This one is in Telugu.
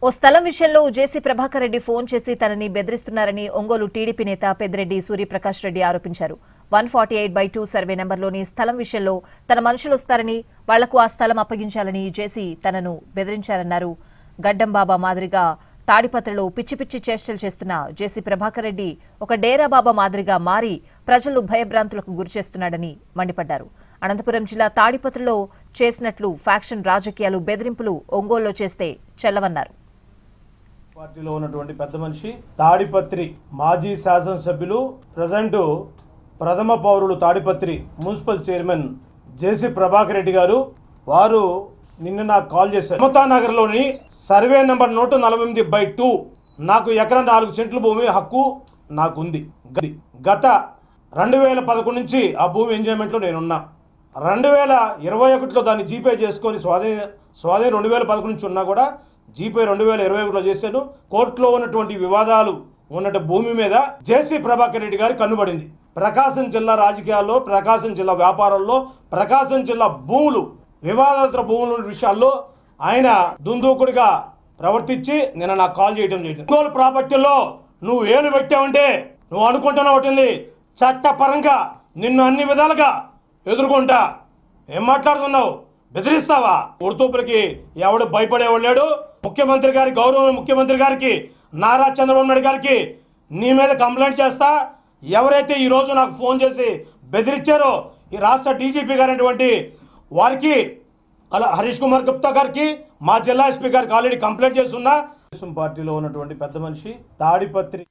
ఓ స్థలం విషయంలో జేసీ ప్రభాకర్ రెడ్డి ఫోన్ చేసి తనని బెదిరిస్తున్నారని ఒంగోలు టీడీపీ నేత పెద్దిరెడ్డి సూర్యప్రకాష్ రెడ్డి ఆరోపించారు. 148/2 సర్వే నెంబర్లోని స్థలం విషయంలో తన మనుషులు వస్తారని, వాళ్లకు ఆ స్థలం అప్పగించాలని జేసీ తనను బెదిరించారన్నారు. గడ్డం బాబా మాదిరిగా తాడిపత్రిలో పిచ్చి పిచ్చి చేష్టలు చేస్తున్న జేసీ ప్రభాకర్ రెడ్డి ఒక డేరా బాబా మాదిరిగా మారి ప్రజలు భయభ్రాంతులకు గురిచేస్తున్నాడని మండిపడ్డారు. అనంతపురం జిల్లా తాడిపత్రిలో చేసినట్లు ఫ్యాక్షన్ రాజకీయాలు, బెదిరింపులు ఒంగోలులో చేస్తే చెల్లవన్నారు. పార్టీలో ఉన్నటువంటి పెద్ద మనిషి, తాడిపత్రి మాజీ శాసనసభ్యులు, ప్రజెంట్ ప్రథమ పౌరులు తాడిపత్రి మున్సిపల్ చైర్మన్ జేసీ ప్రభాకర్ రెడ్డి గారు, వారు నిన్న నాకు కాల్ చేశారు. సమతానగర్లోని సర్వే నెంబర్ 148/2 నాకు ఎకరా 4 సెంట్ల భూమి హక్కు నాకుంది. గత 2011 నుంచి ఆ భూమి ఎంజాయ్మెంట్లో నేనున్నా. 2021లో దాన్ని జీపే చేసుకొని స్వాధీనం 2011 నుంచి ఉన్నా కూడా జీపే 2021లో చేశాను. కోర్టులో ఉన్నటువంటి వివాదాలు ఉన్నట్టు భూమి మీద జేసీ ప్రభాకర్ రెడ్డి గారి కన్నుబడింది. ప్రకాశం జిల్లా రాజకీయాల్లో, ప్రకాశం జిల్లా వ్యాపారంలో, ప్రకాశం జిల్లా భూములు, వివాదాంతర భూముల విషయాల్లో ఆయన దుందూకుడిగా ప్రవర్తించి నిన్న నాకు కాల్ చేయడం ఒంగోలు ప్రాపర్టీలో నువ్వు ఏలు పెట్టావంటే నువ్వు అనుకుంటున్నా ఉంటుంది చట్టపరంగా నిన్ను అన్ని విధాలుగా ఎదుర్కొంటా. ఏం మాట్లాడుతున్నావు? బెదిరిస్తావా? ఉడుతూపులకి ఎవడు భయపడేవాడు లేడు. ముఖ్యమంత్రి గారి, గౌరవ ముఖ్యమంత్రి గారికి, నారా చంద్రబాబు నాయుడు గారికి నీ మీద కంప్లైంట్ చేస్తా. ఎవరైతే ఈరోజు నాకు ఫోన్ చేసి బెదిరించారో ఈ రాష్ట్ర డీజీపీ గారైనటువంటి వారికి, అలా హరీష్ కుమార్ గుప్తా గారికి, మా జిల్లా ఎస్పీ గారికి ఆల్రెడీ కంప్లైంట్ చేస్తున్నా. పార్టీలో ఉన్నటువంటి పెద్ద మనిషి, తాడిపత్రి